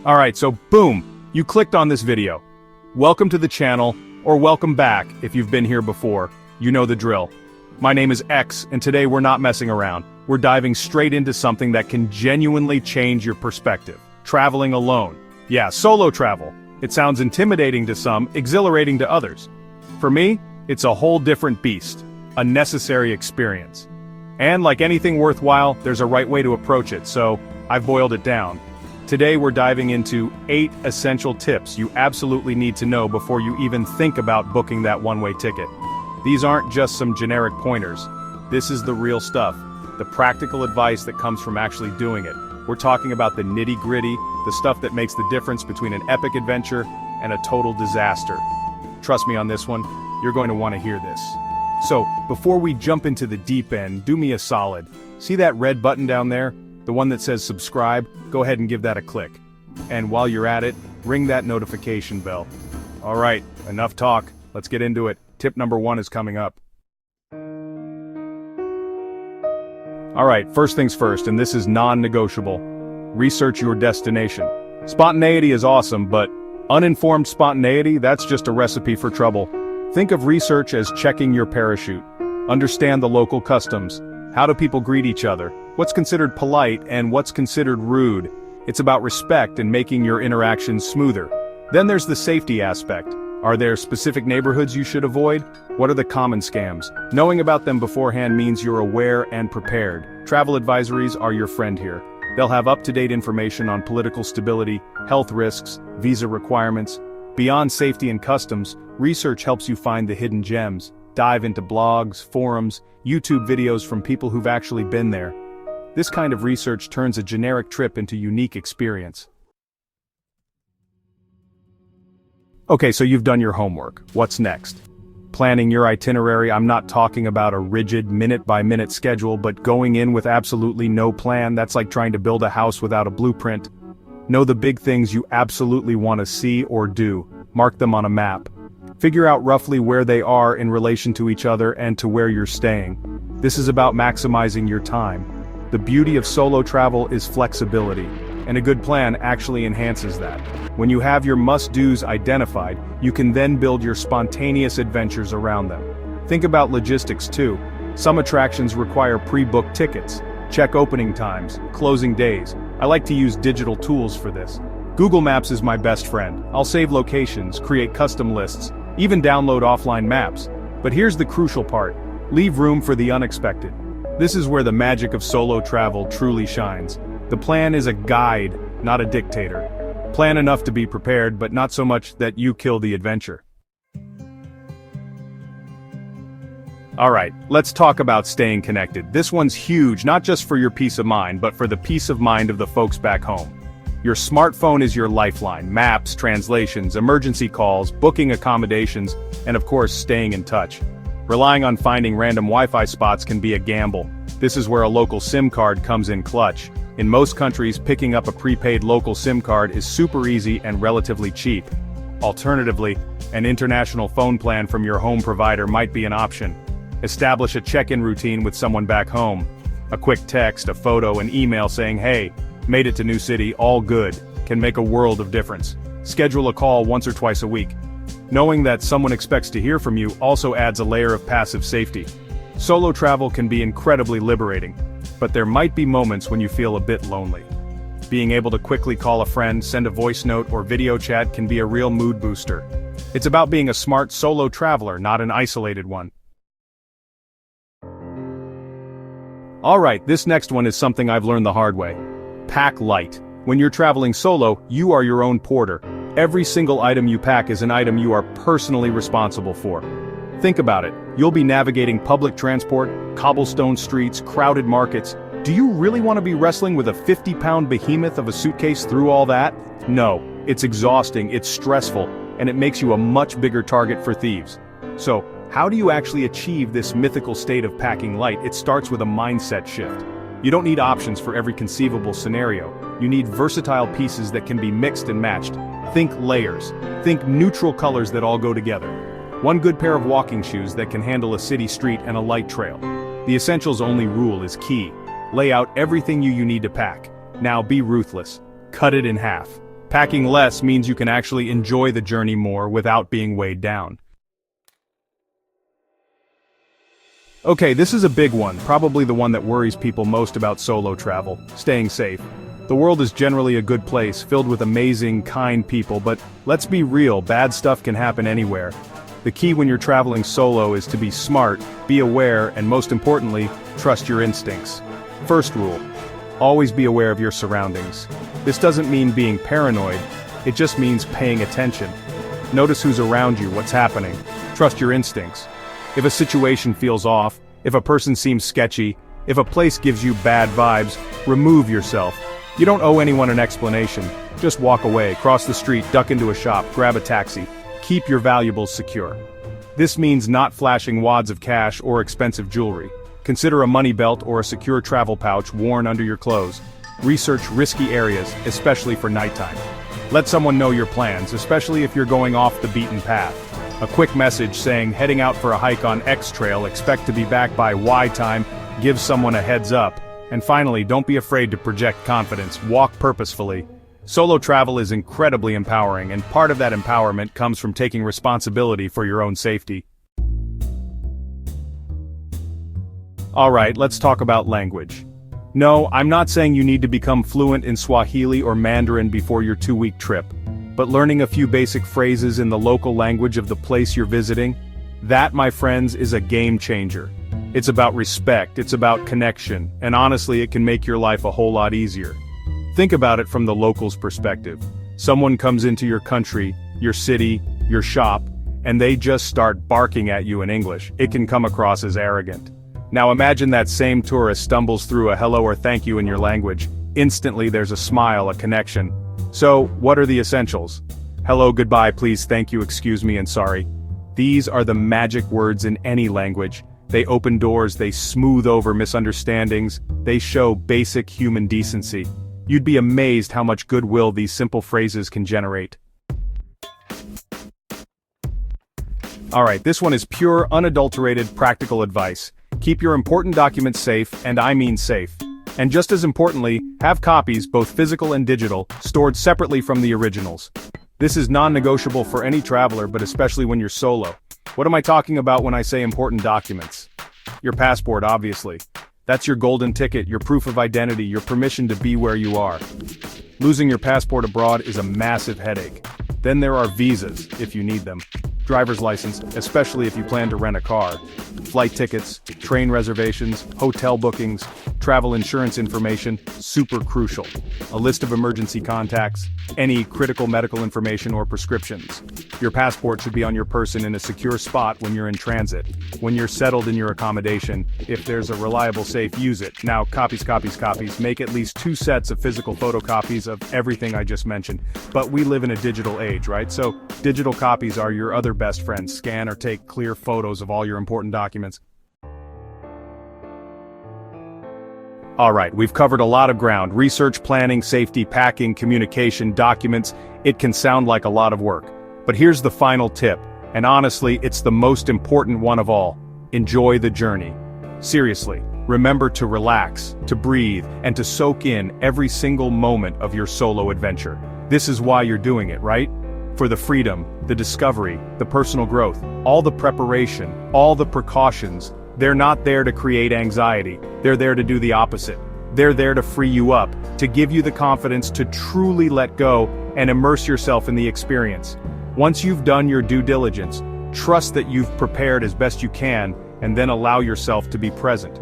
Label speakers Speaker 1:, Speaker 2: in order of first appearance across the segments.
Speaker 1: Alright, so boom, you clicked on this video. Welcome to the channel, or welcome back if you've been here before. You know the drill. My name is X, and today we're not messing around. We're diving straight into something that can genuinely change your perspective. Traveling alone. Yeah, solo travel. It sounds intimidating to some, exhilarating to others. For me, it's a whole different beast. A necessary experience. And like anything worthwhile, there's a right way to approach it, so I've boiled it down. Today we're diving into 8 essential tips you absolutely need to know before you even think about booking that one-way ticket. These aren't just some generic pointers. This is the real stuff. The practical advice that comes from actually doing it. We're talking about the nitty-gritty, the stuff that makes the difference between an epic adventure and a total disaster. Trust me on this one, you're going to want to hear this. So, before we jump into the deep end, do me a solid. See that red button down there? The one that says subscribe? Go ahead and give that a click. And while you're at it, ring that notification bell. Alright, enough talk. Let's get into it. Tip number 1 is coming up. Alright, first things first, and this is non-negotiable. Research your destination. Spontaneity is awesome, but uninformed spontaneity, that's just a recipe for trouble. Think of research as checking your parachute. Understand the local customs. How do people greet each other? What's considered polite and what's considered rude? It's about respect and making your interactions smoother. Then there's the safety aspect. Are there specific neighborhoods you should avoid? What are the common scams? Knowing about them beforehand means you're aware and prepared. Travel advisories are your friend here. They'll have up-to-date information on political stability, health risks, visa requirements. Beyond safety and customs, research helps you find the hidden gems. Dive into blogs, forums, YouTube videos from people who've actually been there. This kind of research turns a generic trip into unique experience. Okay, so you've done your homework. What's next? Planning your itinerary. I'm not talking about a rigid minute-by-minute schedule, but going in with absolutely no plan. That's like trying to build a house without a blueprint. Know the big things you absolutely want to see or do. Mark them on a map. Figure out roughly where they are in relation to each other and to where you're staying. This is about maximizing your time. The beauty of solo travel is flexibility, and a good plan actually enhances that. When you have your must-dos identified, you can then build your spontaneous adventures around them. Think about logistics too. Some attractions require pre-booked tickets. Check opening times, closing days. I like to use digital tools for this. Google Maps is my best friend. I'll save locations, create custom lists, even download offline maps. But here's the crucial part. Leave room for the unexpected. This is where the magic of solo travel truly shines. The plan is a guide, not a dictator. Plan enough to be prepared, but not so much that you kill the adventure. Alright, let's talk about staying connected. This one's huge, not just for your peace of mind, but for the peace of mind of the folks back home. Your smartphone is your lifeline. Maps, translations, emergency calls, booking accommodations, and of course staying in touch. Relying on finding random Wi-Fi spots can be a gamble. This is where a local SIM card comes in clutch. In most countries, picking up a prepaid local SIM card is super easy and relatively cheap. Alternatively, an international phone plan from your home provider might be an option. Establish a check-in routine with someone back home. A quick text, a photo, an email saying, "Hey, made it to new city, all good," can make a world of difference. Schedule a call once or twice a week. Knowing that someone expects to hear from you also adds a layer of passive safety. Solo travel can be incredibly liberating, but there might be moments when you feel a bit lonely. Being able to quickly call a friend, send a voice note, or video chat can be a real mood booster. It's about being a smart solo traveler, not an isolated one. Alright, this next one is something I've learned the hard way. Pack light. When you're traveling solo, you are your own porter. Every single item you pack is an item you are personally responsible for. Think about it. You'll be navigating public transport, cobblestone streets, crowded markets. Do you really want to be wrestling with a 50-pound behemoth of a suitcase through all that? No. It's exhausting, it's stressful, and it makes you a much bigger target for thieves. So, how do you actually achieve this mythical state of packing light? It starts with a mindset shift. You don't need options for every conceivable scenario. You need versatile pieces that can be mixed and matched. Think layers. Think neutral colors that all go together. One good pair of walking shoes that can handle a city street and a light trail. The essentials only rule is key. Lay out everything you need to pack. Now be ruthless. Cut it in half. Packing less means you can actually enjoy the journey more without being weighed down. Okay, this is a big one, probably the one that worries people most about solo travel: staying safe. The world is generally a good place, filled with amazing, kind people, but let's be real, bad stuff can happen anywhere. The key when you're traveling solo is to be smart, be aware, and most importantly, trust your instincts. First rule: always be aware of your surroundings. This doesn't mean being paranoid, it just means paying attention. Notice who's around you, what's happening. Trust your instincts. If a situation feels off, if a person seems sketchy, if a place gives you bad vibes, remove yourself. You don't owe anyone an explanation. Just walk away, cross the street, duck into a shop, grab a taxi. Keep your valuables secure. This means not flashing wads of cash or expensive jewelry. Consider a money belt or a secure travel pouch worn under your clothes. Research risky areas, especially for nighttime. Let someone know your plans, especially if you're going off the beaten path. A quick message saying heading out for a hike on X trail, expect to be back by Y time, gives someone a heads up. And finally, don't be afraid to project confidence, walk purposefully. Solo travel is incredibly empowering, and part of that empowerment comes from taking responsibility for your own safety. Alright, let's talk about language. No, I'm not saying you need to become fluent in Swahili or Mandarin before your 2-week trip. But learning a few basic phrases in the local language of the place you're visiting, that, my friends, is a game changer. It's about respect, it's about connection, and honestly, it can make your life a whole lot easier. Think about it from the locals' perspective. Someone comes into your country, your city, your shop, and they just start barking at you in English. It can come across as arrogant. Now imagine that same tourist stumbles through a hello or thank you in your language. Instantly there's a smile, a connection. So, what are the essentials? Hello, goodbye, please, thank you, excuse me, and sorry. These are the magic words in any language. They open doors, they smooth over misunderstandings, they show basic human decency. You'd be amazed how much goodwill these simple phrases can generate. Alright, this one is pure, unadulterated, practical advice. Keep your important documents safe, and I mean safe. And just as importantly, have copies, both physical and digital, stored separately from the originals. This is non-negotiable for any traveler, but especially when you're solo. What am I talking about when I say important documents? Your passport, obviously. That's your golden ticket, your proof of identity, your permission to be where you are. Losing your passport abroad is a massive headache. Then there are visas, if you need them. Driver's license, especially if you plan to rent a car. Flight tickets, train reservations, hotel bookings, travel insurance information, super crucial. A list of emergency contacts, any critical medical information or prescriptions. Your passport should be on your person in a secure spot when you're in transit. When you're settled in your accommodation, if there's a reliable safe, use it. Now, copies. Make at least 2 sets of physical photocopies of everything I just mentioned. But we live in a digital age, right? So, digital copies are your other best friends. Scan or take clear photos of all your important documents. Alright, we've covered a lot of ground: research, planning, safety, packing, communication, documents. It can sound like a lot of work. But here's the final tip, and honestly, it's the most important one of all. Enjoy the journey. Seriously, remember to relax, to breathe, and to soak in every single moment of your solo adventure. This is why you're doing it, right? For the freedom, the discovery, the personal growth, all the preparation, all the precautions. They're not there to create anxiety, they're there to do the opposite. They're there to free you up, to give you the confidence to truly let go and immerse yourself in the experience. Once you've done your due diligence, trust that you've prepared as best you can, and then allow yourself to be present.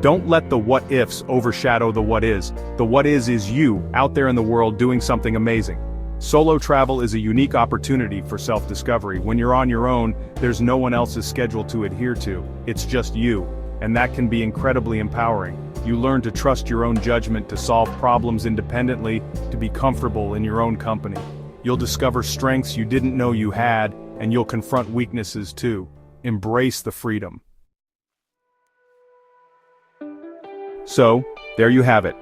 Speaker 1: Don't let the what-ifs overshadow the what is. The what is you, out there in the world doing something amazing. Solo travel is a unique opportunity for self-discovery. When you're on your own, there's no one else's schedule to adhere to. It's just you, and that can be incredibly empowering. You learn to trust your own judgment, to solve problems independently, to be comfortable in your own company. You'll discover strengths you didn't know you had, and you'll confront weaknesses too. Embrace the freedom. So, there you have it.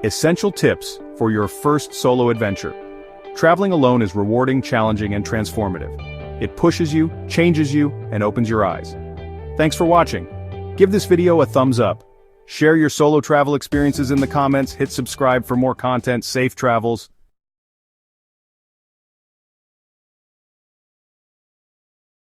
Speaker 1: Essential tips for your first solo adventure. Traveling alone is rewarding, challenging, and transformative. It pushes you, changes you, and opens your eyes. Thanks for watching. Give this video a thumbs up. Share your solo travel experiences in the comments, hit subscribe for more content. Safe travels.